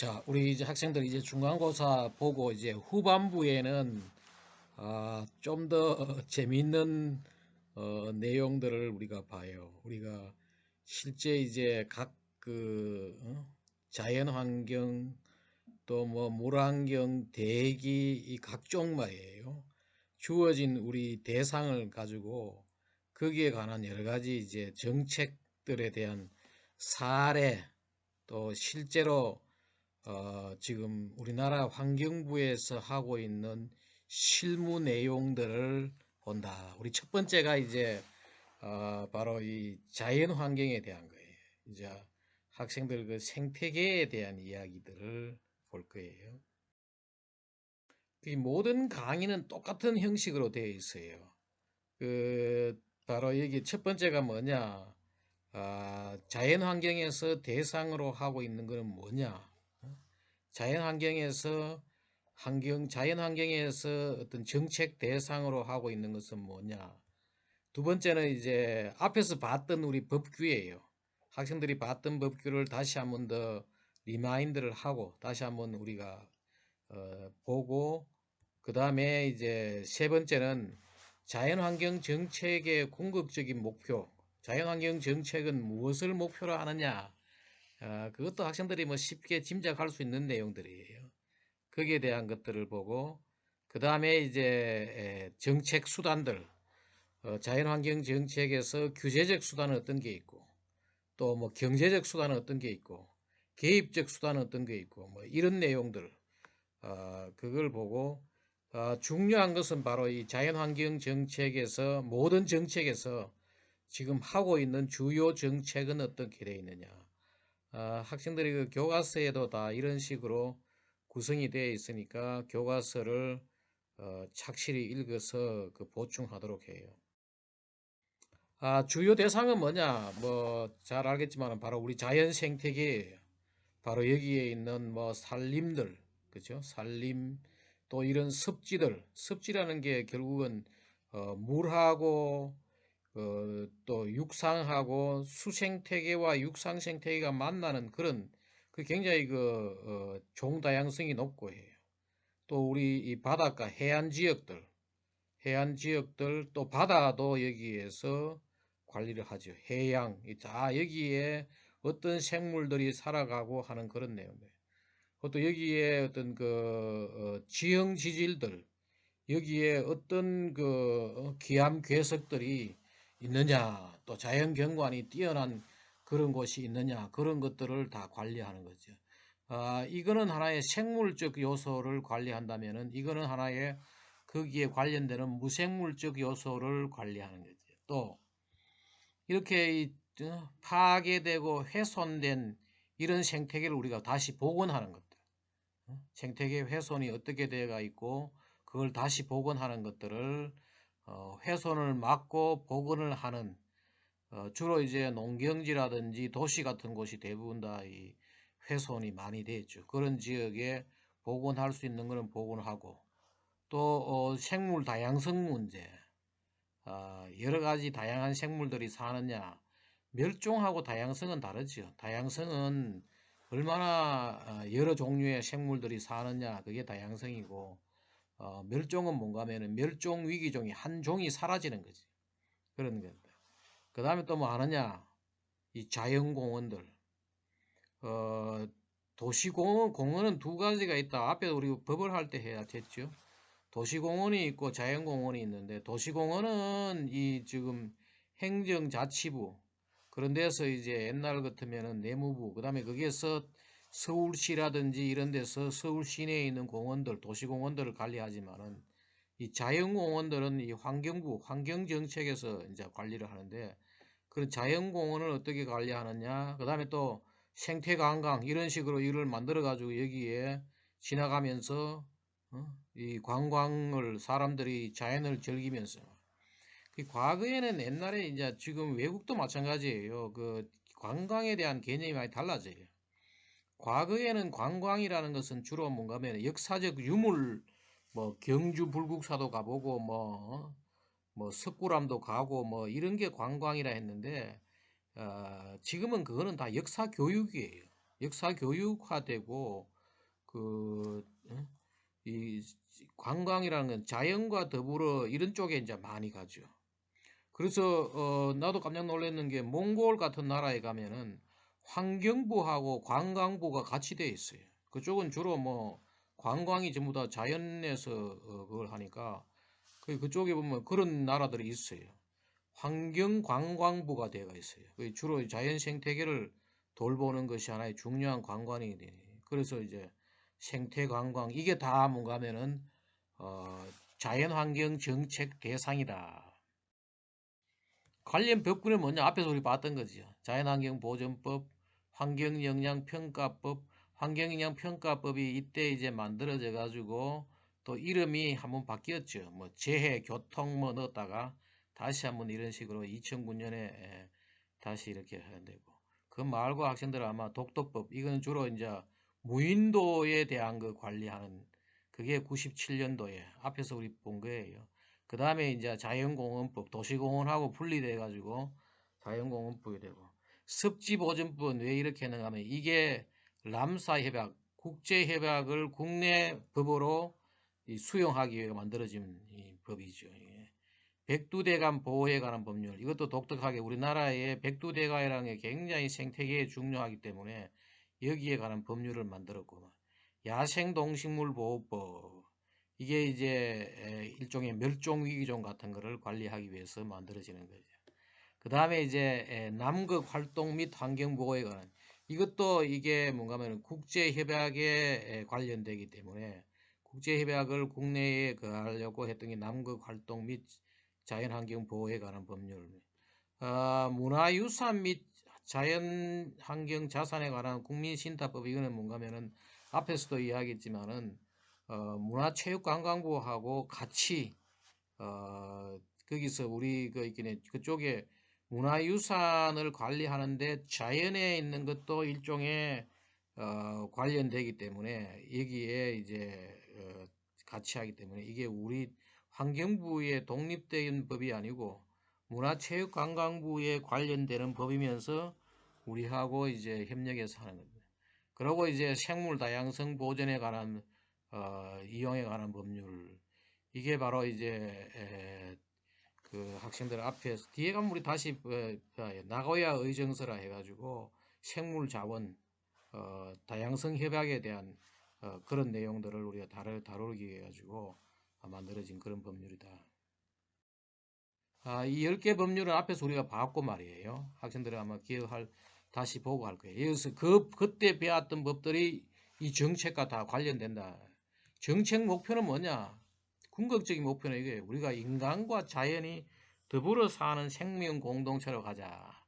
자, 우리 이제 학생들 이제 중간고사 보고 이제 후반부에는 좀 더 재미있는 내용들을 우리가 봐요. 우리가 실제 이제 각 자연 환경 또 뭐 물환경, 대기 이 각종 말이에요. 주어진 우리 대상을 가지고 거기에 관한 여러 가지 이제 정책들에 대한 사례 또 실제로 지금 우리나라 환경부에서 하고 있는 실무 내용들을 본다. 우리 첫 번째가 이제 바로 이 자연 환경에 대한 거예요. 이제 학생들 그 생태계에 대한 이야기들을 볼 거예요. 이 모든 강의는 똑같은 형식으로 되어 있어요. 바로 여기 첫 번째가 뭐냐? 자연 환경에서 대상으로 하고 있는 것은 뭐냐? 자연 환경에서 자연 환경에서 어떤 정책 대상으로 하고 있는 것은 뭐냐? 두 번째는 이제 앞에서 봤던 우리 법규예요. 학생들이 봤던 법규를 다시 한번 더 리마인드를 하고 다시 한번 우리가 보고 그 다음에 이제 세 번째는 자연환경 정책의 궁극적인 목표. 자연환경 정책은 무엇을 목표로 하느냐? 그것도 학생들이 뭐 쉽게 짐작할 수 있는 내용들이에요. 거기에 대한 것들을 보고 그 다음에 이제 정책 수단들, 자연환경 정책에서 규제적 수단은 어떤 게 있고 또 뭐 경제적 수단은 어떤 게 있고 개입적 수단은 어떤 게 있고 뭐 이런 내용들 그걸 보고 중요한 것은 바로 이 자연환경 정책에서 모든 정책에서 지금 하고 있는 주요 정책은 어떻게 되어 있느냐. 학생들이 그 교과서에도 다 이런 식으로 구성이 되어 있으니까 교과서를 착실히 읽어서 그 보충하도록 해요. 주요 대상은 뭐냐? 뭐 잘 알겠지만 바로 우리 자연 생태계예요. 바로 여기에 있는 뭐 산림들, 그죠? 산림 또 이런 습지들, 습지라는 게 결국은 물하고 또 육상하고 수생태계와 육상생태계가 만나는 그런 그 굉장히 종다양성이 높고 해요. 또 우리 이 바닷가 해안 지역들 또 바다도 여기에서 관리를 하죠. 해양 다 여기에 어떤 생물들이 살아가고 하는 그런 내용들. 또 여기에 어떤 지형 지질들 여기에 어떤 기암 괴석들이 있느냐, 또 자연 경관이 뛰어난 그런 곳이 있느냐, 그런 것들을 다 관리하는 거죠. 이거는 하나의 생물적 요소를 관리한다면은 이거는 하나의 거기에 관련되는 무생물적 요소를 관리하는 거죠. 또 이렇게 파괴되고 훼손된 이런 생태계를 우리가 다시 복원하는 것들. 생태계 훼손이 어떻게 되어가 있고 그걸 다시 복원하는 것들을 훼손을 막고 복원을 하는 주로 이제 농경지라든지 도시 같은 곳이 대부분 다 이 훼손이 많이 되죠. 그런 지역에 복원할 수 있는 것은 복원하고 또 생물 다양성 문제 여러 가지 다양한 생물들이 사느냐 멸종하고 다양성은 다르죠. 다양성은 얼마나 여러 종류의 생물들이 사느냐 그게 다양성이고 멸종은 뭔가 하면은 멸종 위기종이 한 종이 사라지는 거지. 그런 겁니다. 그 다음에 또 뭐 하느냐 이 자연공원들 공원은 두 가지가 있다. 앞에 우리 법을 할 때 해야 됐죠. 도시공원이 있고 자연공원이 있는데 도시공원은 이 지금 행정자치부 그런 데서 이제 옛날 같으면은 내무부 그다음에 거기에서 서울시라든지 이런 데서 서울 시내에 있는 공원들 도시공원들을 관리하지만은 이 자연공원들은 이 환경부 환경정책에서 이제 관리를 하는데 그런 자연공원을 어떻게 관리하느냐 그다음에 또 생태관광 이런 식으로 일을 만들어 가지고 여기에 지나가면서 이 관광을 사람들이 자연을 즐기면서 과거에는 옛날에 이제 지금 외국도 마찬가지예요. 그 관광에 대한 개념이 많이 달라져요. 과거에는 관광이라는 것은 주로 뭔가 하면 역사적 유물 뭐 경주 불국사도 가보고 뭐 석굴암도 가고 뭐 이런 게 관광이라 했는데 지금은 그거는 다 역사 교육이에요. 역사 교육화되고 이 관광이라는 건 자연과 더불어 이런 쪽에 이제 많이 가죠. 그래서 나도 깜짝 놀랐는 게 몽골 같은 나라에 가면은 환경부하고 관광부가 같이 돼 있어요. 그쪽은 주로 뭐 관광이 전부 다 자연에서 그걸 하니까 그쪽에 보면 그런 나라들이 있어요. 환경관광부가 되어 있어요. 주로 자연 생태계를 돌보는 것이 하나의 중요한 관광이 돼. 그래서 이제 생태관광 이게 다 뭔가 하면은 자연환경 정책 대상이다. 관련 법규는 뭐냐? 앞에서 우리 봤던 거죠. 자연환경보전법, 환경영향평가법, 환경영향평가법이 이때 이제 만들어져 가지고 또 이름이 한번 바뀌었죠. 뭐 재해, 교통 뭐 넣었다가 다시 한번 이런 식으로 2009년에 다시 이렇게 해야 되고. 그 말고 학생들 아마 독도법, 이거는 주로 이제 무인도에 대한 그 관리하는 그게 97년도에 앞에서 우리 본 거예요. 그 다음에 이제 자연공원법, 도시공원하고 분리돼 가지고 자연공원법이 되고 습지보전법은 왜 이렇게 하는가 하면 이게 람사협약, 국제협약을 국내 법으로 수용하기 위해 만들어진 이 법이죠. 백두대간 보호에 관한 법률, 이것도 독특하게 우리나라의 백두대간이라는 게 굉장히 생태계에 중요하기 때문에 여기에 관한 법률을 만들었고, 야생동식물보호법, 이게 이제 일종의 멸종위기종 같은 거를 관리하기 위해서 만들어지는 거죠. 그 다음에 이제 남극 활동 및 환경보호에 관한, 이것도 이게 뭔가 하면 국제협약에 관련되기 때문에 국제협약을 국내에 하려고 했던 게 남극 활동 및 자연환경 보호에 관한 법률, 문화유산 및 자연환경 자산에 관한 국민신탁법, 이거는 뭔가 하면은 앞에서도 이야기했지만은 문화체육관광부하고 같이 거기서 우리 그쪽에 문화유산을 관리하는데 자연에 있는 것도 일종의 관련되기 때문에 여기에 이제 같이 하기 때문에 이게 우리 환경부의 독립된 법이 아니고 문화체육관광부에 관련되는 법이면서 우리하고 이제 협력해서 하는 겁니다. 그리고 이제 생물 다양성 보존에 관한 이용에 관한 법률, 이게 바로 이제 그 학생들 앞에서 뒤에 가면 우리 다시 나고야 의정서라 해가지고 생물 자원 다양성 협약에 대한 그런 내용들을 우리가 다루기 위해 가지고 만들어진 그런 법률이다. 이 10개 법률은 앞에서 우리가 봤고 말이에요. 학생들이 아마 다시 보고 할 거예요. 여기서 그때 배웠던 법들이 이 정책과 다 관련된다. 정책 목표는 뭐냐? 궁극적인 목표는 이거예요. 우리가 인간과 자연이 더불어 사는 생명 공동체로 가자.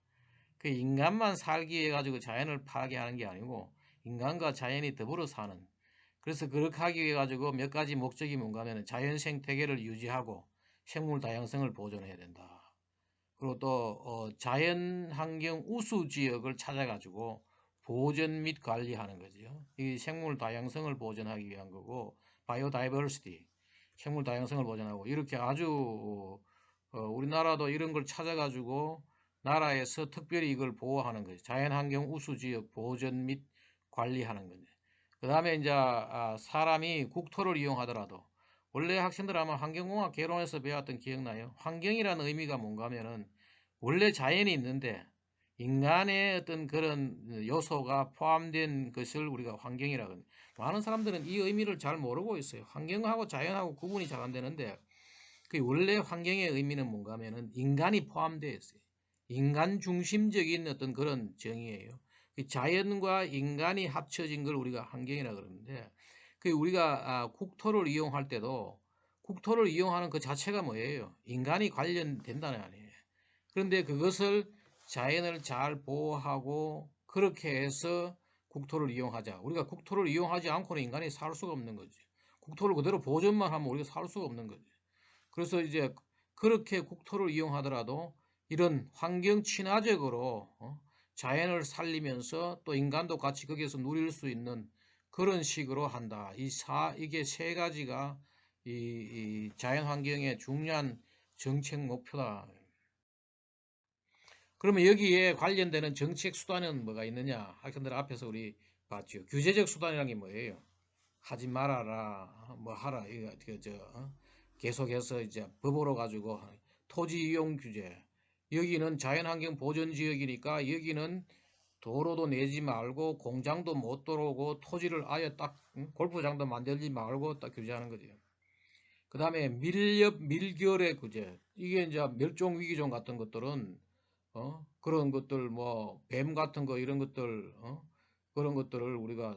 그 인간만 살기 위해 가지고 자연을 파괴하는 게 아니고 인간과 자연이 더불어 사는. 그래서 그렇게 하기 위해 가지고 몇 가지 목적이 뭔가 하면 자연 생태계를 유지하고 생물 다양성을 보존해야 된다. 그리고 또 자연 환경 우수 지역을 찾아가지고 보존 및 관리하는 거죠. 이 생물 다양성을 보존하기 위한 거고, 바이오다이버시티, 생물 다양성을 보존하고 이렇게 아주 우리나라도 이런 걸 찾아가지고 나라에서 특별히 이걸 보호하는 거죠. 자연 환경 우수 지역 보존 및 관리하는 거죠. 그 다음에 이제 사람이 국토를 이용하더라도 원래 학생들 아마 환경공학 개론에서 배웠던 기억나요? 환경이라는 의미가 뭔가 하면은 원래 자연이 있는데 인간의 어떤 그런 요소가 포함된 것을 우리가 환경이라고 합니다. 많은 사람들은 이 의미를 잘 모르고 있어요. 환경하고 자연하고 구분이 잘 안 되는데 그 원래 환경의 의미는 뭔가 하면은 인간이 포함되어 있어요. 인간 중심적인 어떤 그런 정의예요. 자연과 인간이 합쳐진 걸 우리가 환경이라 그러는데 그 우리가 국토를 이용할 때도 국토를 이용하는 그 자체가 뭐예요? 인간이 관련된다는 아니에요. 그런데 그것을 자연을 잘 보호하고 그렇게 해서 국토를 이용하자. 우리가 국토를 이용하지 않고는 인간이 살 수가 없는 거지. 국토를 그대로 보존만 하면 우리가 살 수가 없는 거지. 그래서 이제 그렇게 국토를 이용하더라도 이런 환경 친화적으로 자연을 살리면서 또 인간도 같이 거기에서 누릴 수 있는 그런 식으로 한다. 이게 세 가지가 이 자연 환경의 중요한 정책 목표다. 그러면 여기에 관련되는 정책 수단은 뭐가 있느냐? 학생들 앞에서 우리 봤죠. 규제적 수단이라는 게 뭐예요? 하지 말아라, 뭐 하라, 이거 계속해서 이제 법으로 가지고 토지 이용 규제. 여기는 자연환경 보전 지역이니까 여기는 도로도 내지 말고 공장도 못 들어오고 토지를 아예 딱 골프장도 만들지 말고 딱 규제하는 거죠. 그 다음에 밀결의 규제. 이게 이제 멸종위기종 같은 것들은 그런 것들 뭐 뱀 같은 거 이런 것들 그런 것들을 우리가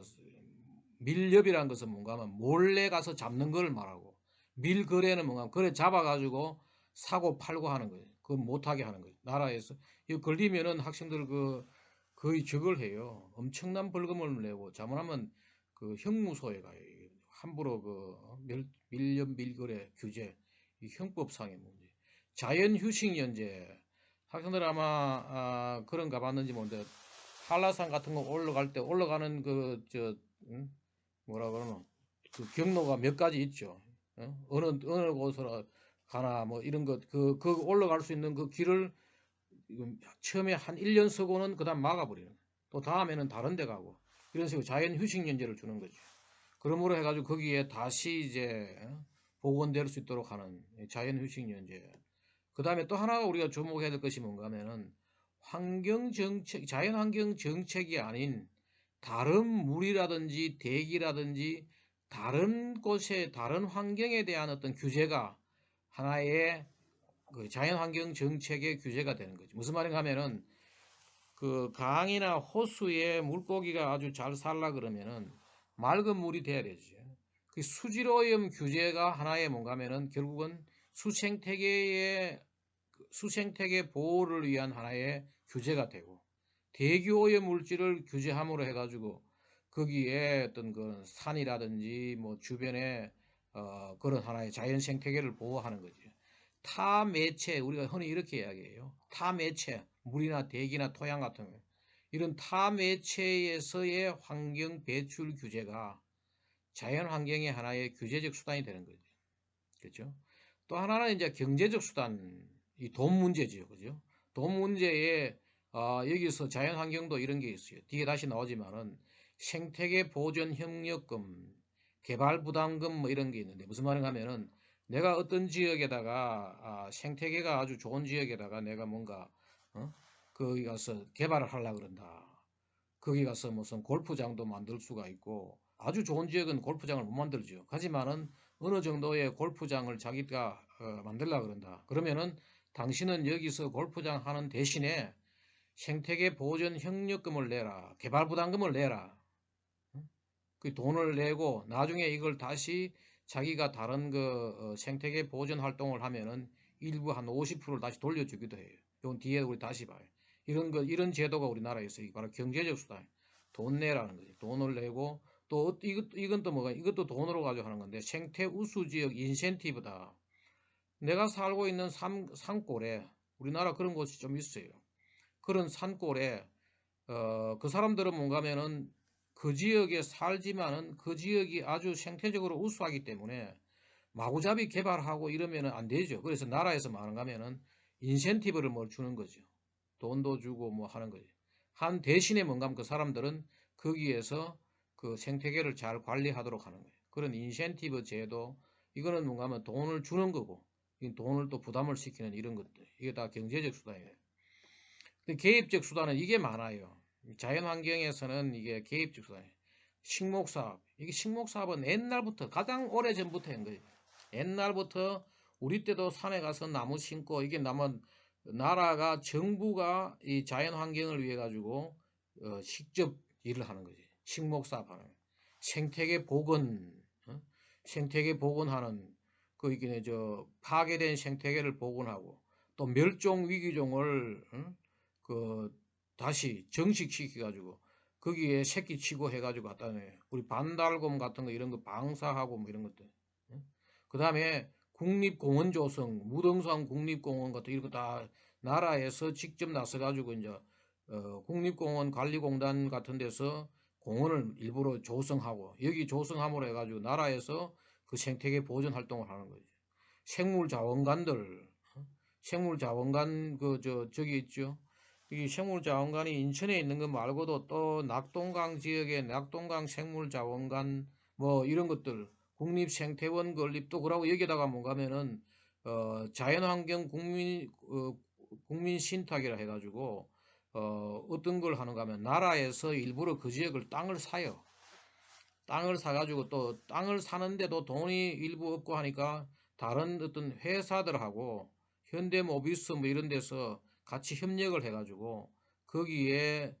밀렵이라는 것은 뭔가 하면 몰래 가서 잡는 걸 말하고 밀거래는 뭔가 그래 잡아가지고 사고 팔고 하는 거예요. 그건 못하게 하는 거예요. 나라에서 이거 걸리면은 학생들 거의 적을 해요. 엄청난 벌금을 내고 잘못하면 그 형무소에 가요. 함부로 밀렵 밀거래 규제 이 형법상의 문제. 자연휴식 연재 학생들 아마 그런 가 봤는지 모르는데 한라산 같은 거 올라갈 때 올라가는 뭐라 그러노 그 경로가 몇 가지 있죠. 어느 곳으로 가나 뭐 이런 그 올라갈 수 있는 그 길을 처음에 한 1년 서고는 그다음 막아버리는 또 다음에는 다른 데 가고 이런 식으로 자연 휴식 연재를 주는 거죠. 그러므로 해가지고 거기에 다시 이제 복원될 수 있도록 하는 자연 휴식 연재. 그 다음에 또 하나가 우리가 주목해야 될 것이 뭔가 하면은 환경정책, 자연환경정책이 아닌 다른 물이라든지 대기라든지 다른 곳에 다른 환경에 대한 어떤 규제가 하나의 그 자연환경정책의 규제가 되는 거죠. 무슨 말인가 하면은 그 강이나 호수에 물고기가 아주 잘 살라 그러면은 맑은 물이 돼야 되죠. 그 수질오염 규제가 하나의 뭔가 하면은 결국은 수생태계의 수생태계 보호를 위한 하나의 규제가 되고 대기오염 물질을 규제함으로 해가지고 거기에 어떤 그 산이라든지 뭐 주변에 그런 하나의 자연 생태계를 보호하는 거죠. 타매체 우리가 흔히 이렇게 이야기해요. 타매체 물이나 대기나 토양 같은 거 이런 타매체에서의 환경 배출 규제가 자연 환경의 하나의 규제적 수단이 되는 거죠. 그렇죠? 또 하나는 이제 경제적 수단, 이 돈 문제지요. 그죠? 돈 문제에, 여기서 자연환경도 이런 게 있어요. 뒤에 다시 나오지만은 생태계 보전 협력금, 개발 부담금 뭐 이런 게 있는데 무슨 말인가 하면은 내가 어떤 지역에다가, 생태계가 아주 좋은 지역에다가 내가 뭔가, 거기 가서 개발을 하려고 그런다. 거기 가서 무슨 골프장도 만들 수가 있고 아주 좋은 지역은 골프장을 못 만들죠. 하지만은 어느 정도의 골프장을 자기가 만들려고 그런다. 그러면은 당신은 여기서 골프장 하는 대신에 생태계 보전 협력금을 내라. 개발 부담금을 내라. 그 돈을 내고 나중에 이걸 다시 자기가 다른 생태계 보전 활동을 하면은 일부 한 50%를 다시 돌려주기도 해요. 이건 뒤에 우리 다시 봐요. 이런 제도가 우리나라에 있어요. 바로 경제적 수단. 돈 내라는 거죠. 돈을 내고 또 이건 또 뭐가 이것도 돈으로 가지고 하는 건데 생태 우수 지역 인센티브다. 내가 살고 있는 산골에 우리나라 그런 곳이 좀 있어요. 그런 산골에 그 사람들은 뭔가 하면은 그 지역에 살지만은 그 지역이 아주 생태적으로 우수하기 때문에 마구잡이 개발하고 이러면은 안 되죠. 그래서 나라에서 말하는가 하면은 인센티브를 뭘 주는 거죠. 돈도 주고 뭐 하는 거죠. 한 대신에 뭔가 하면 그 사람들은 거기에서 그 생태계를 잘 관리하도록 하는 거예요. 그런 인센티브 제도, 이거는 뭔가 하면 돈을 주는 거고, 돈을 또 부담을 시키는 이런 것들. 이게 다 경제적 수단이에요. 근데 개입적 수단은 이게 많아요. 자연환경에서는 이게 개입적 수단이에요. 식목사업. 이게 식목사업은 옛날부터, 가장 오래 전부터 한 거예요. 옛날부터 우리 때도 산에 가서 나무 심고, 이게 나라가, 정부가 이 자연환경을 위해 가지고, 직접 일을 하는 거지. 식목사업 하는. 생태계 복원, 생태계 복원하는, 이게 파괴된 생태계를 복원하고, 또 멸종 위기종을, 다시 정식시켜가지고 거기에 새끼 치고 해가지고 갖다 내. 우리 반달곰 같은 거 이런 거 방사하고 뭐 이런 것들. 그 다음에 국립공원 조성, 무등산 국립공원 같은 이런 거 다 나라에서 직접 나서가지고 이제 국립공원 관리공단 같은 데서 공원을 일부러 조성하고 여기 조성함으로 해가지고 나라에서 그 생태계 보존 활동을 하는 거죠. 생물자원관들, 생물자원관 저기 있죠. 이 생물자원관이 인천에 있는 것 말고도 또 낙동강 지역의 낙동강 생물자원관 뭐 이런 것들 국립생태원 건립 또 그러고 여기다가 뭔가 하면은 자연환경 국민 신탁이라 해가지고 어떤 걸 하는가 하면 나라에서 일부러 그 지역을 땅을 사요. 땅을 사가지고 또 땅을 사는데도 돈이 일부 없고 하니까 다른 어떤 회사들하고 현대모비스 뭐 이런 데서 같이 협력을 해가지고 거기에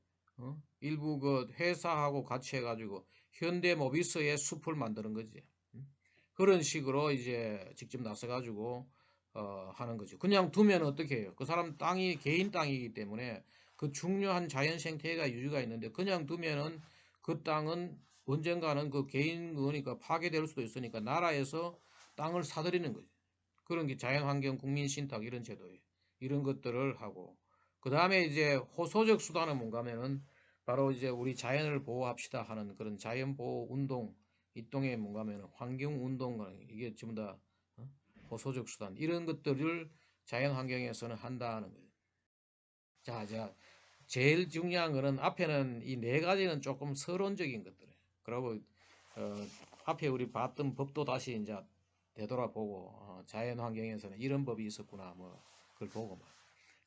일부 그 회사하고 같이 해가지고 현대모비스의 숲을 만드는 거지. 그런 식으로 이제 직접 나서가지고 하는 거죠. 그냥 두면 어떻게 해요? 그 사람 땅이 개인 땅이기 때문에 그 중요한 자연 생태가 유지가 있는데 그냥 두면은 그 땅은 언젠가는 그 개인 거니까 파괴될 수도 있으니까 나라에서 땅을 사들이는 거죠. 그런 게 자연환경 국민신탁 이런 제도예요. 이런 것들을 하고 그 다음에 이제 호소적 수단은 뭔가 하면은 바로 이제 우리 자연을 보호합시다 하는 그런 자연보호 운동 이동에 뭔가 하면 환경운동 이게 전부 다 호소적 수단 이런 것들을 자연환경에서는 한다는 거예요. 자, 제일 중요한 거는 앞에는 이 네 가지는 조금 서론적인 것들이에요. 그리고 어, 앞에 우리 봤던 법도 다시 이제 되돌아보고 자연 환경에서는 이런 법이 있었구나 뭐 그걸 보고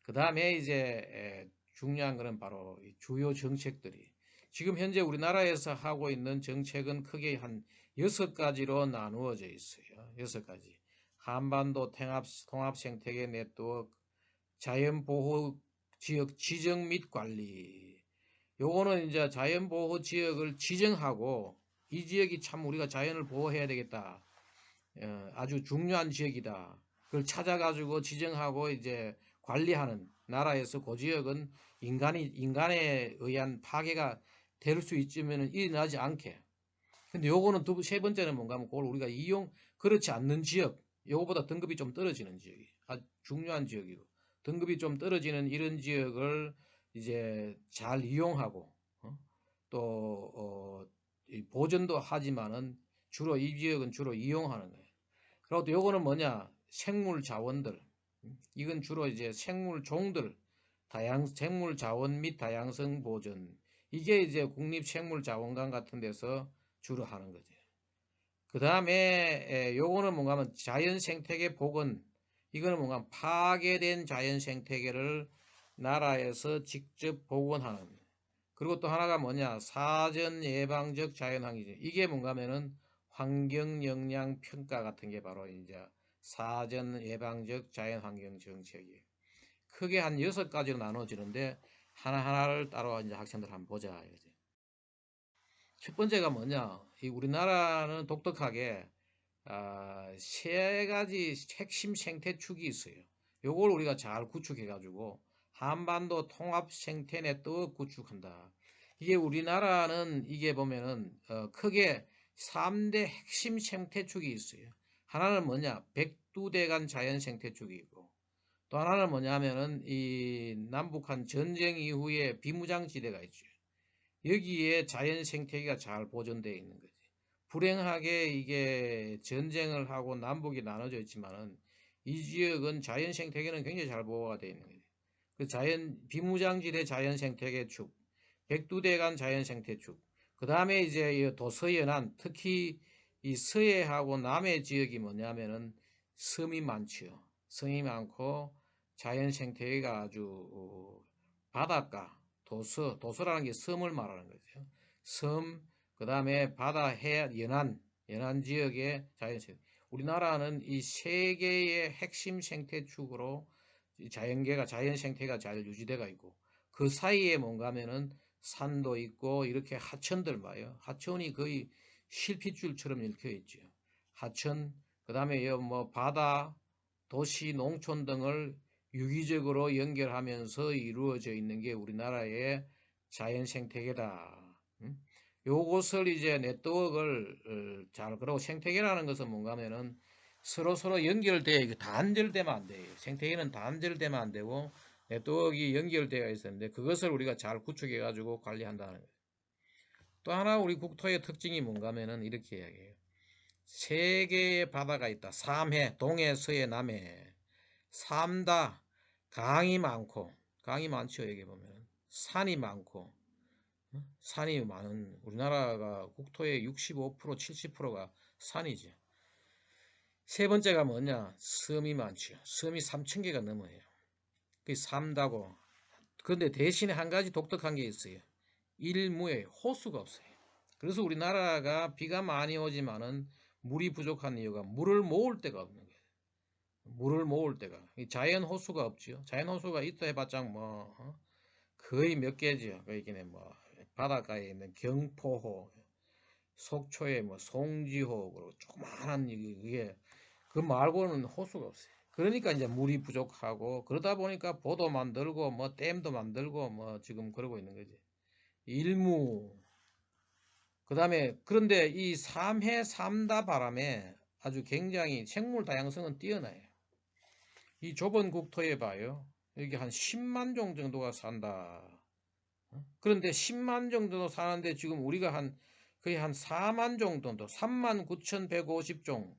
그 다음에 이제 중요한 거는 바로 이 주요 정책들이 지금 현재 우리나라에서 하고 있는 정책은 크게 한 6가지로 나누어져 있어요. 6가지. 한반도 통합 생태계 네트워크, 자연보호 지역 지정 및 관리. 요거는 이제 자연보호 지역을 지정하고 이 지역이 참 우리가 자연을 보호해야 되겠다. 아주 중요한 지역이다. 그걸 찾아가지고 지정하고 이제 관리하는 나라에서 그 지역은 인간에 의한 파괴가 될 수 있으면 일어나지 않게. 근데 요거는 세 번째는 뭔가 하면 그걸 우리가 그렇지 않는 지역, 요거보다 등급이 좀 떨어지는 지역이 아주 중요한 지역이고, 등급이 좀 떨어지는 이런 지역을 이제 잘 이용하고, 또, 보존도 하지만은 주로 이 지역은 주로 이용하는 거예요. 그리고 또 요거는 뭐냐? 생물 자원들. 이건 주로 이제 생물 종들, 생물 자원 및 다양성 보존. 이게 이제 국립생물자원관 같은 데서 주로 하는 거죠. 그 다음에 요거는 뭔가 하면 자연 생태계 복원. 이거는 뭔가 파괴된 자연 생태계를 나라에서 직접 복원하는. 그리고 또 하나가 뭐냐? 사전 예방적 자연환경. 이게 뭔가 하면은 환경 영향 평가 같은 게 바로 이제 사전 예방적 자연환경 정책이에요. 크게 한 6가지로 나눠지는데 하나하나를 따로 이제 학생들 한번 보자. 이거지. 첫 번째가 뭐냐? 이 우리나라는 독특하게 세 가지 핵심 생태축이 있어요. 요걸 우리가 잘 구축해가지고 한반도 통합 생태 네트워크 구축한다. 이게 우리나라는 이게 보면은 크게 3대 핵심 생태축이 있어요. 하나는 뭐냐? 백두대간 자연 생태축이고 또 하나는 뭐냐면은 이 남북한 전쟁 이후에 비무장지대가 있죠. 여기에 자연 생태계가 잘 보존되어 있는 거지. 불행하게 이게 전쟁을 하고 남북이 나눠져 있지만은 이 지역은 자연 생태계는 굉장히 잘 보호가 되어 있는 거지. 그 비무장지대 자연 생태계 축, 백두대간 자연 생태 축, 그 다음에 이제 도서연안, 특히 이 서해하고 남해 지역이 뭐냐면은 섬이 많죠. 섬이 많고 자연 생태계가 아주 바닷가, 도서라는 게 섬을 말하는 거죠. 섬, 그 다음에 바다, 해, 연안 지역의 자연생. 우리나라는 이 세 개의 핵심 생태축으로 자연 생태가 잘 유지되가 있고, 그 사이에 뭔가 하면은 산도 있고, 이렇게 하천들 봐요. 하천이 거의 실핏줄처럼 읽혀 있죠. 하천, 그 다음에 뭐 바다, 도시, 농촌 등을 유기적으로 연결하면서 이루어져 있는 게 우리나라의 자연 생태계다. 요것을 이제 네트워크를 그러고 생태계라는 것은 뭔가 하면은 서로 연결돼, 단절되면 안 돼요. 생태계는 단절되면 안 되고 네트워크가 연결되어 있었는데 그것을 우리가 잘 구축해 가지고 관리한다는 거예요. 또 하나 우리 국토의 특징이 뭔가 하면은 이렇게 이야기해요. 세 개의 바다가 있다. 삼해, 동해, 서해, 남해. 삼다 강이 많고 강이 많죠. 여기 보면 산이 많고, 산이 많은 우리나라가 국토의 65% 70%가 산이죠. 세 번째가 뭐냐? 섬이 많죠. 섬이 3,000개가 넘어요. 그게 삼다고. 그런데 대신에 한 가지 독특한 게 있어요. 일무에 호수가 없어요. 그래서 우리나라가 비가 많이 오지만은 물이 부족한 이유가 물을 모을 데가 없는 거예요. 물을 모을 데가. 자연 호수가 없지요. 자연 호수가 있다 해봤자 뭐 거의 몇 개죠. 그러니까 뭐 바닷가에 있는 경포호, 속초에 뭐 송지호, 그리고 조그마한 이게 그 말고는 호수가 없어요. 그러니까 이제 물이 부족하고 그러다 보니까 보도 만들고 뭐 댐도 만들고 뭐 지금 그러고 있는 거지. 일무. 그다음에 그런데 이 삼해 삼다 바람에 아주 굉장히 생물 다양성은 뛰어나요. 이 좁은 국토에 봐요. 여기 한 10만 종 정도가 산다. 그런데 10만 정도 사는데 지금 우리가 거의 한 4만 종 정도, 3만 9,150종,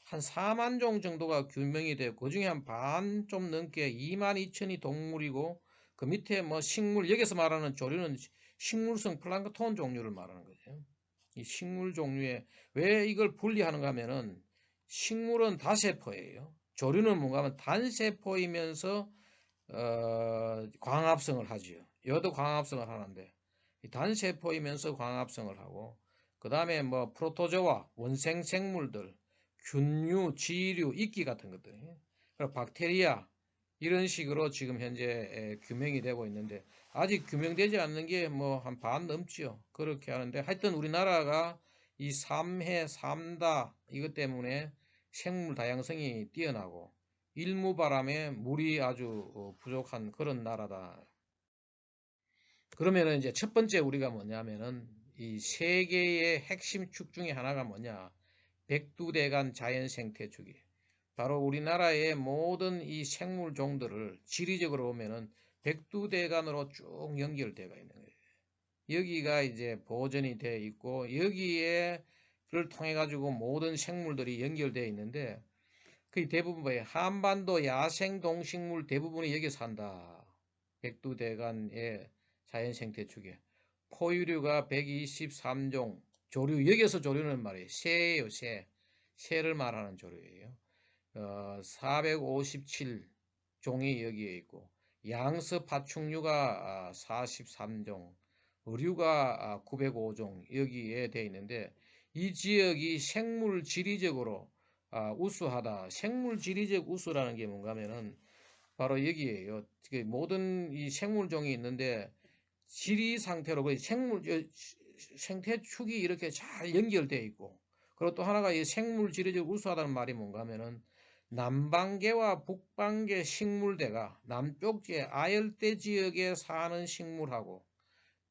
한 4만 종 정도가 규명이 되고 그 중에 한 반 좀 넘게 2만 2천이 동물이고 그 밑에 뭐 식물, 여기서 말하는 조류는 식물성 플랑크톤 종류를 말하는 거죠. 이 식물 종류에 왜 이걸 분리하는가 하면은 식물은 다세포예요. 조류는 뭔가 하면 단세포이면서 광합성을 하지요. 여도 광합성을 하는데 단세포이면서 광합성을 하고 그 다음에 뭐 프로토조아, 원생 생물들, 균류, 지류, 이끼 같은 것들, 그리고 박테리아 이런 식으로 지금 현재 규명이 되고 있는데 아직 규명되지 않는 게 뭐 한 반 넘지요. 그렇게 하는데 하여튼 우리나라가 이 삼해, 삼다 이것 때문에 생물 다양성이 뛰어나고 일무바람에 물이 아주 부족한 그런 나라다. 그러면은 이제 첫 번째 우리가 뭐냐면은 이 세계의 핵심 축 중에 하나가 뭐냐? 백두대간 자연생태축이. 바로 우리나라의 모든 이 생물 종들을 지리적으로 보면은 백두대간으로 쭉 연결되어 있는 거예요. 여기가 이제 보존이 되어 있고 여기에를 통해 가지고 모든 생물들이 연결되어 있는데 거의 대부분 뭐예요? 한반도 야생 동식물 대부분이 여기 산다. 백두대간의 자연생태축에 포유류가 123종, 조류 여기서 조류는 말이에요. 새예요, 새. 새를 말하는 조류예요. 457종이 여기에 있고 양서 파충류가 43종, 어류가 905종 여기에 되어 있는데 이 지역이 생물 지리적으로 우수하다. 생물 지리적 우수라는 게 뭔가 하면은 바로 여기에요. 모든 이 생물종이 있는데 지리 상태로 그 생태축이 이렇게 잘 연결되어 있고 그리고 또 하나가 이 생물 지리적 우수하다는 말이 뭔가 하면은 남방계와 북방계 식물대가 남쪽의 아열대 지역에 사는 식물하고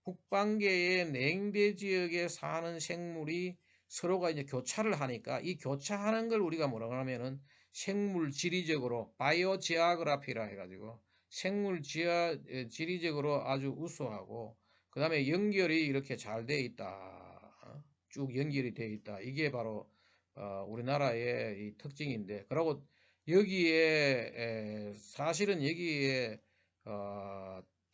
북방계의 냉대 지역에 사는 생물이 서로가 이제 교차를 하니까 이 교차하는 걸 우리가 뭐라고 하면은 생물 지리적으로 바이오 지오그래피라 해가지고 생물 지리적으로 아주 우수하고 그 다음에 연결이 이렇게 잘 돼 있다. 쭉 연결이 돼 있다. 이게 바로 우리나라의 이 특징인데 그리고 여기에 사실은 여기에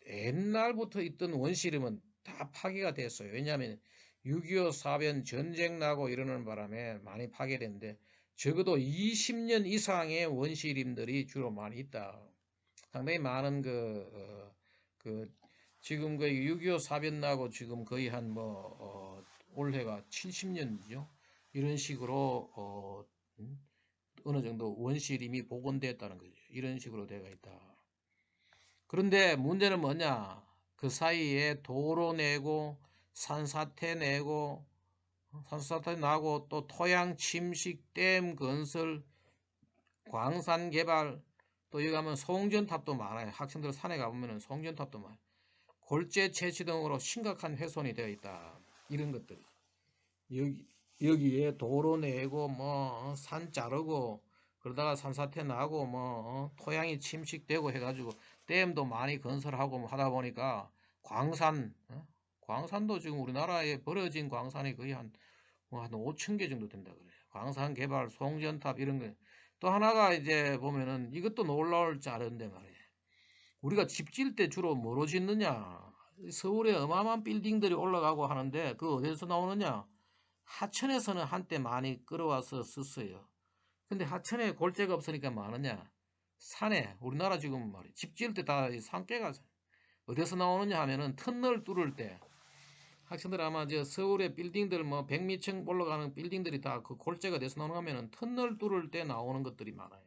옛날부터 있던 원시림은 다 파괴가 됐어요. 왜냐하면 6.25 사변 전쟁 나고 이러는 바람에 많이 파괴됐는데 적어도 20년 이상의 원시림들이 주로 많이 있다. 상당히 많은 지금 그 6.25 사변 나고 지금 거의 한 올해가 70년이죠. 이런 식으로 어느 정도 원시림이 복원됐다는 거죠. 이런 식으로 되어 있다. 그런데 문제는 뭐냐? 그 사이에 도로 내고 산사태 내고 산사태 나고 또 토양 침식, 댐 건설, 광산 개발 또 여기 가면 송전탑도 많아요. 학생들 산에 가보면 송전탑도 많아요. 골재 채취 등으로 심각한 훼손이 되어 있다. 이런 것들. 여기에 도로 내고 산 자르고 그러다가 산사태 나고 토양이 침식되고 해가지고 댐도 많이 건설하고 하다 보니까 광산도 지금 우리나라에 버려진 광산이 거의 한 5천 개 정도 된다 그래요. 광산 개발, 송전탑 이런 거. 또 하나가 이제 보면은 이것도 놀라울 줄 알았는데 말이에요. 우리가 집 지을 때 주로 뭐로 짓느냐? 서울에 어마어마한 빌딩들이 올라가고 하는데 그 어디서 나오느냐? 하천에서는 한때 많이 끌어와서 썼어요. 근데 하천에 골재가 없으니까 많으냐? 산에 우리나라 지금 말이야. 집 지을 때 다 산깨가 어디서 나오느냐 하면은 터널 뚫을 때 학생들 아마 저 서울의 빌딩들 뭐 100미층 올라가는 빌딩들이 다 그 골재가 어디서 나오는 하면은 터널 뚫을 때 나오는 것들이 많아요.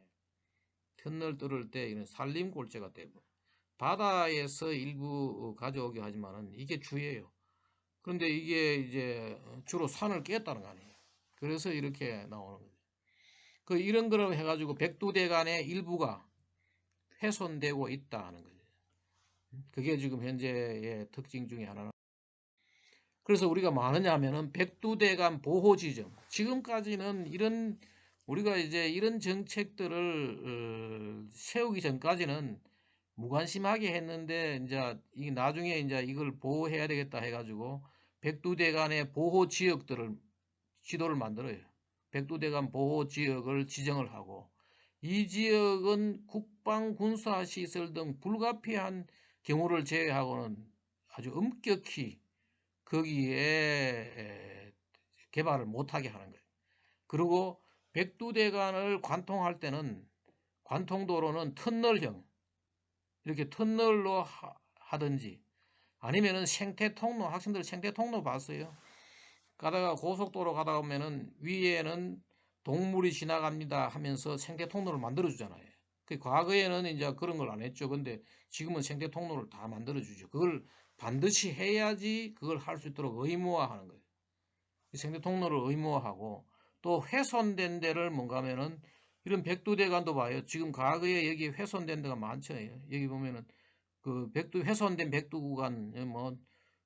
터널 뚫을 때 이런 산림 골재가 되고 바다에서 일부 가져오긴 하지만은 이게 주예요. 그런데 이게 이제 주로 산을 깼다는 거 아니에요. 그래서 이렇게 나오는 거죠. 그 이런 거를 해가지고 백두대간의 일부가 훼손되고 있다 하는 거죠. 그게 지금 현재의 특징 중에 하나는. 그래서 우리가 뭐 하느냐 하면은 백두대간 보호지점. 지금까지는 이런 우리가 이제 이런 정책들을 세우기 전까지는 무관심하게 했는데 이제 이 나중에 이제 이걸 보호해야 되겠다 해가지고 백두대간의 보호 지역들을 지도를 만들어요. 백두대간 보호 지역을 지정을 하고 이 지역은 국방 군사 시설 등 불가피한 경우를 제외하고는 아주 엄격히 거기에 개발을 못하게 하는 거예요. 그리고 백두대간을 관통할 때는 관통도로는 터널형 이렇게 터널로 하든지 아니면은 생태통로 학생들 생태통로 봤어요. 가다가 고속도로 가다 보면은 위에는 동물이 지나갑니다 하면서 생태통로를 만들어 주잖아요. 그 과거에는 이제 그런 걸 안 했죠. 근데 지금은 생태통로를 다 만들어 주죠. 그걸 반드시 해야지 그걸 할 수 있도록 의무화하는 거예요. 생태통로를 의무화하고 또 훼손된 데를 뭔가 하면은 이런 백두대간도 봐요. 지금 과거에 여기 훼손된 데가 많죠. 여기 보면은 그 훼손된 백두구간 뭐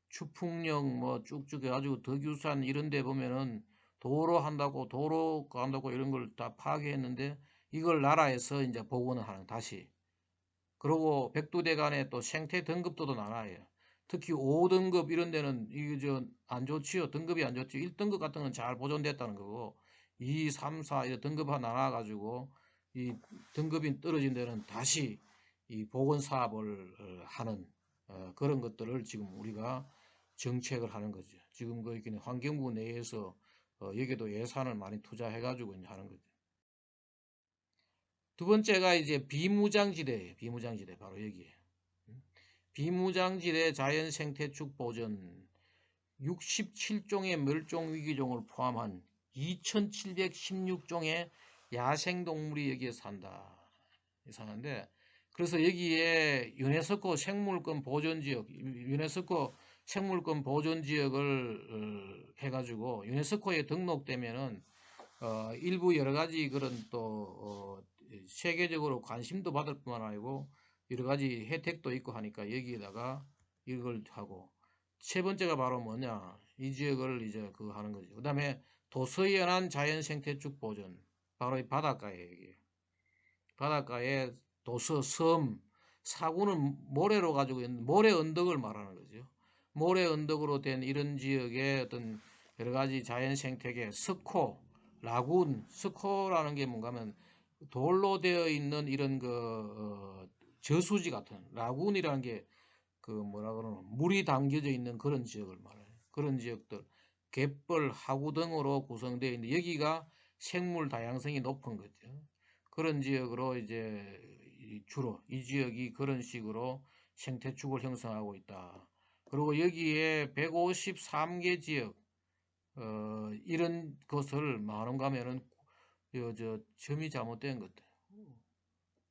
추풍령 뭐 쭉쭉 해가지고 덕유산 이런 데 보면은 도로 한다고 도로 한다고 이런 걸 다 파괴했는데 이걸 나라에서 이제 복원을 하는 다시. 그리고 백두대간에 또 생태 등급도도 나눠요. 특히 5등급 이런 데는 이게 저 안 좋지요. 등급이 안 좋죠. 1등급 같은 건 잘 보존됐다는 거고 2, 3, 4 이런 등급화 나눠 가지고 이 등급이 떨어진 데는 다시 이 복원 사업을 하는 그런 것들을 지금 우리가 정책을 하는 거죠. 지금 그 환경부 내에서 여기도 예산을 많이 투자해 가지고 하는 거죠. 두 번째가 이제 비무장지대예요. 비무장지대 바로 여기에. 비무장지대 자연생태축 보전 67종의 멸종위기종을 포함한 2716종의 야생동물이 여기에 산다. 이상한데 그래서 여기에 유네스코 생물권 보존지역 유네스코 생물권 보존지역을 해가지고 유네스코에 등록되면은 일부 여러 가지 그런 또 세계적으로 관심도 받을 뿐만 아니고 여러 가지 혜택도 있고 하니까 여기에다가 이걸 하고 세 번째가 바로 뭐냐 이 지역을 이제 그거 하는 거죠. 그 다음에 도서연안 자연생태축 보존 바로 이 바닷가에 여기 바닷가에 도서 섬 사구는 모래로 가지고 있는 모래 언덕을 말하는 거죠. 모래 언덕으로 된 이런 지역의 어떤 여러 가지 자연 생태계 스코 라군 스코라는 게 뭔가 하면 돌로 되어 있는 이런 그 저수지 같은 라군이라는 게 그 뭐라 그러나 물이 담겨져 있는 그런 지역을 말해요. 그런 지역들 갯벌 하구 등으로 구성되어 있는데 여기가 생물 다양성이 높은 거죠. 그런 지역으로 이제 주로 이 지역이 그런 식으로 생태축을 형성하고 있다. 그리고 여기에 153개 지역 이런 것을 말하는 가면은 저 점이 잘못된 것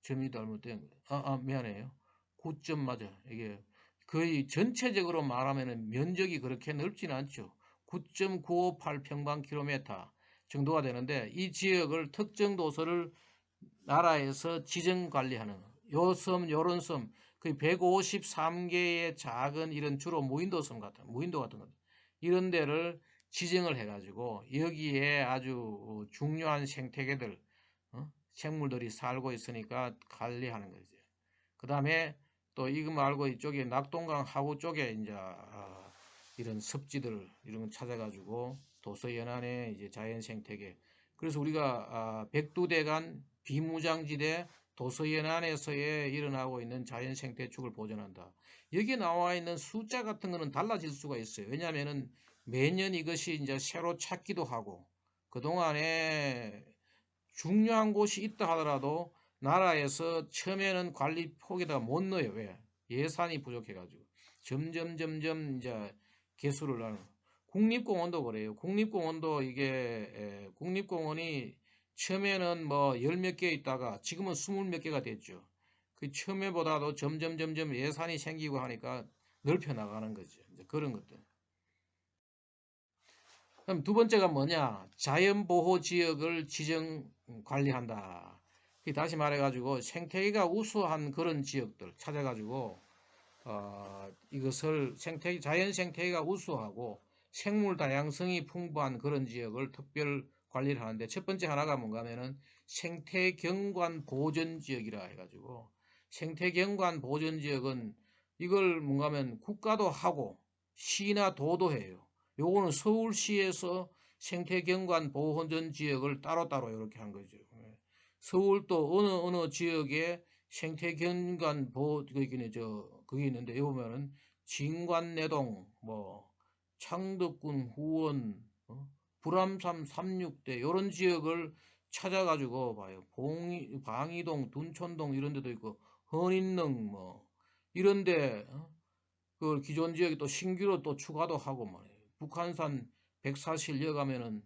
점이 잘못된 것 미안해요. 9점 맞아. 이게 거의 전체적으로 말하면은 면적이 그렇게 넓지는 않죠. 9.958 평방킬로미터 정도가 되는데 이 지역을 특정 도서를 나라에서 지정 관리하는 요 섬, 요런 섬, 그 153개의 작은 이런 주로 무인도 같은 것 이런 데를 지정을 해가지고 여기에 아주 중요한 생태계들, 생물들이 살고 있으니까 관리하는 거죠. 그 다음에 또 이거 말고 이쪽에 낙동강 하구 쪽에 이제 이런 습지들 이런 거 찾아가지고 도서 연안의 이제 자연 생태계. 그래서 우리가 백두대간 비무장지대 도서연 안에서의 일어나고 있는 자연 생태축을 보존한다. 여기 나와 있는 숫자 같은 거는 달라질 수가 있어요. 왜냐하면은 매년 이것이 이제 새로 찾기도 하고, 그동안에 중요한 곳이 있다 하더라도 나라에서 처음에는 관리 폭에다가 못 넣어요. 왜? 예산이 부족해가지고. 점점 이제 개수를 나누. 국립공원도 그래요. 국립공원도 이게 국립공원이 처음에는 뭐 열 몇 개 있다가 지금은 20 몇 개가 됐죠. 그 처음에보다도 점점 예산이 생기고 하니까 넓혀 나가는 거죠. 이제 그런 것들. 그럼 두 번째가 뭐냐? 자연보호지역을 지정 관리한다. 다시 말해가지고 생태계가 우수한 그런 지역들 찾아가지고 이것을 자연 생태계가 우수하고 생물 다양성이 풍부한 그런 지역을 특별 관리를 하는데, 첫 번째 하나가 뭔가 하면은 생태경관 보전지역이라 해가지고, 생태경관 보전지역은 이걸 뭔가 하면 국가도 하고 시나 도도 해요. 요거는 서울시에서 생태경관 보전지역을 따로따로 이렇게 한 거죠. 서울도 어느 지역에 생태경관 보호 그게 있는데, 여기 보면은 진관내동, 뭐 창덕군 후원, 불암산 36대 이런 지역을 찾아가지고 봐요. 방이동, 둔촌동 이런 데도 있고, 헌인릉 뭐 이런데 그 기존 지역에 또 신규로 또 추가도 하고 말이에요. 북한산 백사실려 가면은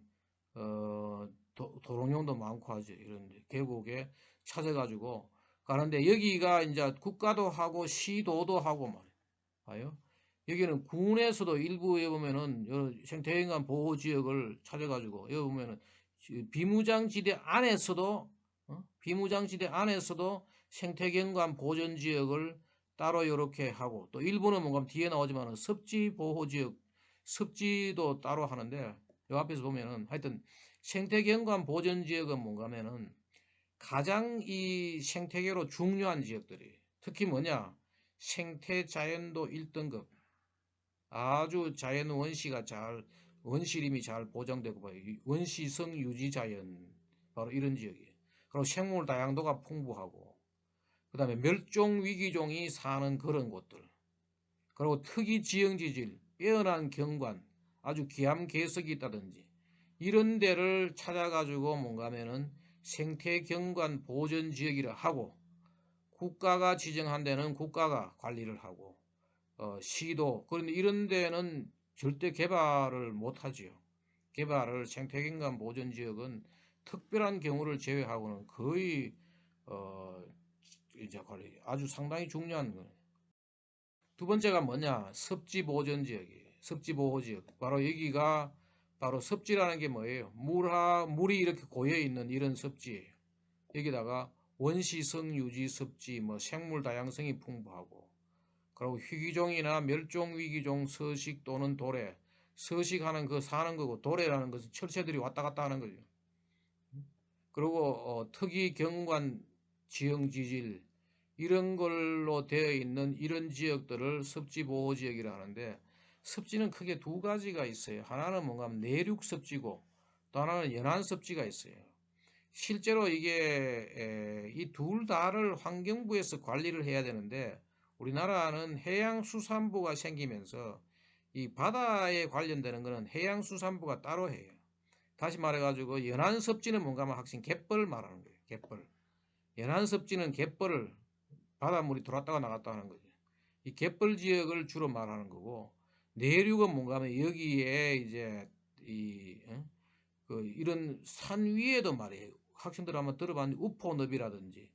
도롱뇽도 많고 하죠. 이런데 계곡에 찾아가지고 가는데, 여기가 이제 국가도 하고 시도도 하고 말이에요. 봐요. 여기는 군에서도 일부에 보면은 생태인간 보호 지역을 찾아가지고, 여기 보면은 비무장지대 안에서도 비무장지대 안에서도 생태경관 보전 지역을 따로 이렇게 하고, 또 일부는 뭔가 뒤에 나오지만은 습지 보호 지역, 습지도 따로 하는데, 요 앞에서 보면은 하여튼 생태경관 보전 지역은 뭔가 하면은 가장 이 생태계로 중요한 지역들이, 특히 뭐냐, 생태 자연도 1등급, 아주 자연 원시림이 잘 보장되고 봐요. 원시성 유지 자연, 바로 이런 지역이에요. 그리고 생물 다양도가 풍부하고, 그 다음에 멸종 위기종이 사는 그런 곳들, 그리고 특이 지형지질, 빼어난 경관, 아주 기암 개석이 있다든지 이런 데를 찾아가지고 뭔가 하면은 생태경관 보전지역이라 하고, 국가가 지정한 데는 국가가 관리를 하고, 시도, 그런데 이런 데는 절대 개발을 못하지요. 생태경관 보전지역은 특별한 경우를 제외하고는 거의 어, 이제 관리 아주 상당히 중요한 거예요. 두 번째가 뭐냐? 습지보전지역이에요. 습지보호지역. 바로 여기가 바로 습지라는 게 뭐예요? 물이 이렇게 고여 있는 이런 습지예요. 여기다가 원시성 유지 습지, 뭐 생물 다양성이 풍부하고, 그리고 희귀종이나 멸종위기종 서식 또는 도래, 서식하는 그 사는 거고, 도래라는 것은 철새들이 왔다 갔다 하는 거죠. 그리고 특이 경관 지형지질 이런 걸로 되어 있는 이런 지역들을 습지보호지역이라 하는데, 습지는 크게 두 가지가 있어요. 하나는 뭔가 하면 내륙 습지고, 또 하나는 연안 습지가 있어요. 실제로 이게 이 둘 다를 환경부에서 관리를 해야 되는데, 우리나라는 해양수산부가 생기면서 이 바다에 관련되는 것은 해양수산부가 따로 해요. 다시 말해가지고 연안섭지는 뭔가 하면 학생 갯벌을 말하는 거예요. 갯벌. 연안섭지는 갯벌을, 바닷물이 들어왔다가 나갔다 하는 거죠. 이 갯벌 지역을 주로 말하는 거고, 내륙은 뭔가 하면 여기에 이제 이런 산 위에도 말이에요. 학생들 한번 들어봤는데 우포늪이라든지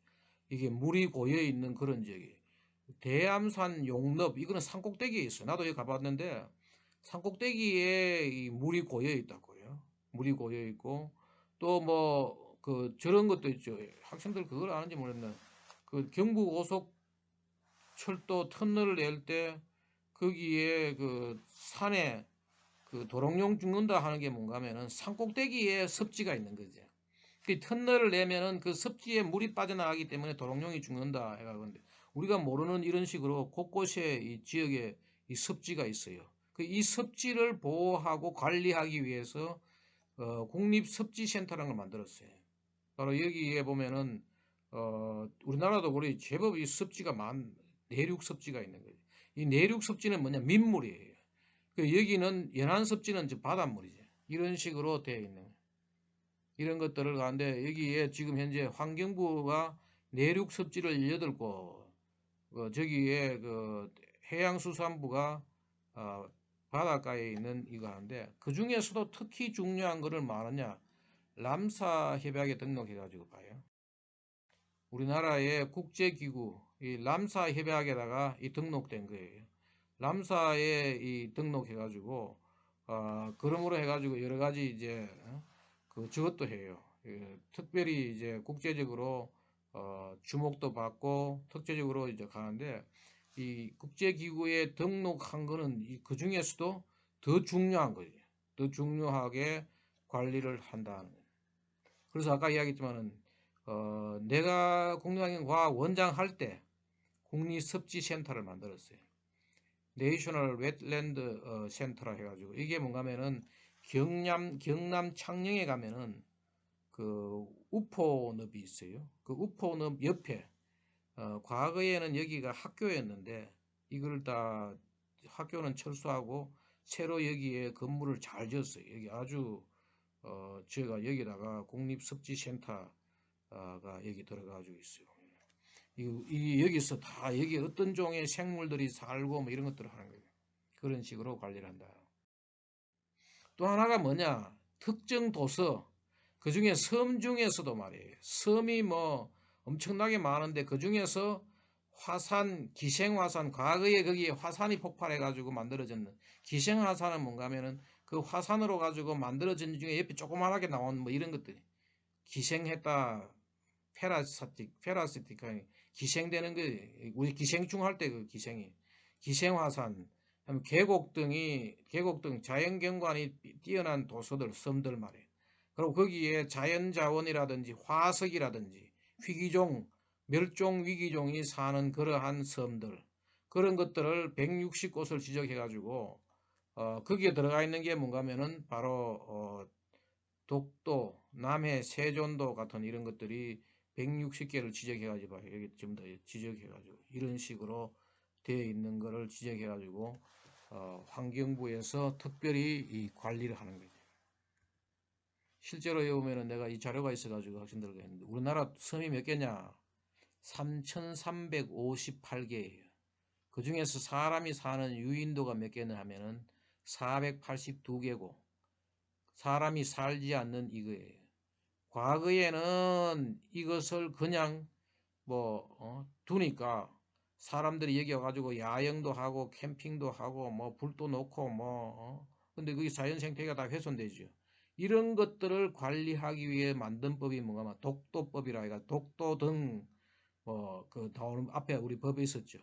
이게 물이 고여 있는 그런 지역이에요. 대암산 용늪, 이거는 산꼭대기에 있어요. 나도 여기 가봤는데 산꼭대기에 이 물이 고여 있다고요. 물이 고여 있고, 또 뭐 그 저런 것도 있죠. 학생들 그걸 아는지 모르겠네. 그 경부 고속철도 터널을 낼 때 거기에 그 산에 그 도롱뇽 죽는다 하는 게 뭔가 하면은 산꼭대기에 습지가 있는 거죠. 그 터널을 내면은 그 습지에 물이 빠져나가기 때문에 도롱뇽이 죽는다 해가, 근데 우리가 모르는 이런 식으로 곳곳에 이 지역에 이 습지가 있어요. 그 이 습지를 보호하고 관리하기 위해서 국립습지센터라는 걸 만들었어요. 바로 여기에 보면은 우리나라도 우리 제법 이 습지가 내륙 습지가 있는 거죠. 이 내륙 습지는 뭐냐? 민물이에요. 여기는 연안 습지는 바닷물이죠. 이런 식으로 되어 있는 거예요. 이런 것들을 가는데 여기에 지금 현재 환경부가 내륙 습지를 18곳, 저기에 해양수산부가 바닷가에 있는 이거 하는데 그 중에서도 특히 중요한 거를 말하냐? 람사 협약에 등록해가지고 봐요. 우리나라의 국제기구 이 람사 협약에다가 이 등록된 거예요. 람사에 이 등록해가지고 그러므로 해가지고 여러 가지 이제 저것도 해요. 특별히 이제 국제적으로 주목도 받고 특제적으로 이제 가는데 이 국제기구에 등록한 거는 그 중에서도 더 중요한 거예요. 더 중요하게 관리를 한다는 거예요. 그래서 아까 이야기했지만은 내가 국립환경과학 원장 할 때 국립습지센터를 만들었어요. 내셔널 웨트랜드 센터라 해가지고 이게 뭔가면은 경남 창녕에 가면은 그 우포늪이 있어요. 그 우포늪 옆에 과거에는 여기가 학교였는데 이걸 다 학교는 철수하고 새로 여기에 건물을 잘 지었어요. 여기 아주 제가 여기다가 국립습지센터가 여기 들어가지고 있어요. 여기서 다 여기 어떤 종의 생물들이 살고 뭐 이런 것들을 하는 거예요. 그런 식으로 관리를 한다. 또 하나가 뭐냐? 특정 도서. 그 중에 섬 중에서도 말이에요. 섬이 뭐 엄청나게 많은데 그 중에서 화산, 기생화산, 과거에 거기에 화산이 폭발해가지고 만들어졌는 기생화산은 뭔가 하면은 그 화산으로 가지고 만들어진 중에 옆에 조그만하게 나온 뭐 이런 것들이 기생했다. 페라시틱, 기생되는 거, 우리 기생충 할 때 그 기생이, 기생화산, 계곡등 자연경관이 뛰어난 도서들, 섬들 말이에요. 그리고 거기에 자연자원이라든지 화석이라든지 희귀종, 멸종 위기종이 사는 그러한 섬들, 그런 것들을 160곳을 지적해가지고, 거기에 들어가 있는 게 뭔가 하면은 바로, 독도, 남해, 세존도 같은 이런 것들이 160개를 지적해가지고 여기 지금 다 지적해가지고 이런 식으로 되어 있는 거를 지적해가지고 환경부에서 특별히 이 관리를 하는 거죠. 실제로 보면은 내가 이 자료가 있어가지고 학생들과 했는데 우리나라 섬이 몇 개냐? 3,358개예요. 그 중에서 사람이 사는 유인도가 몇 개냐 하면은 482개고 사람이 살지 않는 이거예요. 과거에는 이것을 그냥 두니까 사람들이 여기 와가지고 야영도 하고 캠핑도 하고 뭐 불도 놓고 근데 그게 자연생태계가 다 훼손되죠. 이런 것들을 관리하기 위해 만든 법이 뭔가 독도법이라 해가 독도 등 다음 앞에 우리 법에 있었죠.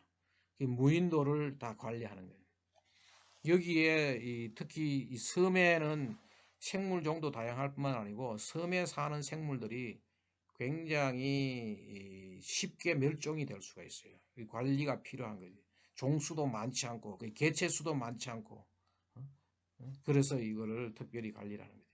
무인도를 다 관리하는 거예요. 여기에 특히 이 섬에는 생물종도 다양할 뿐만 아니고 섬에 사는 생물들이 굉장히 쉽게 멸종이 될 수가 있어요. 관리가 필요한 거지. 종수도 많지 않고 개체수도 많지 않고 그래서 이거를 특별히 관리를 하는 거예요.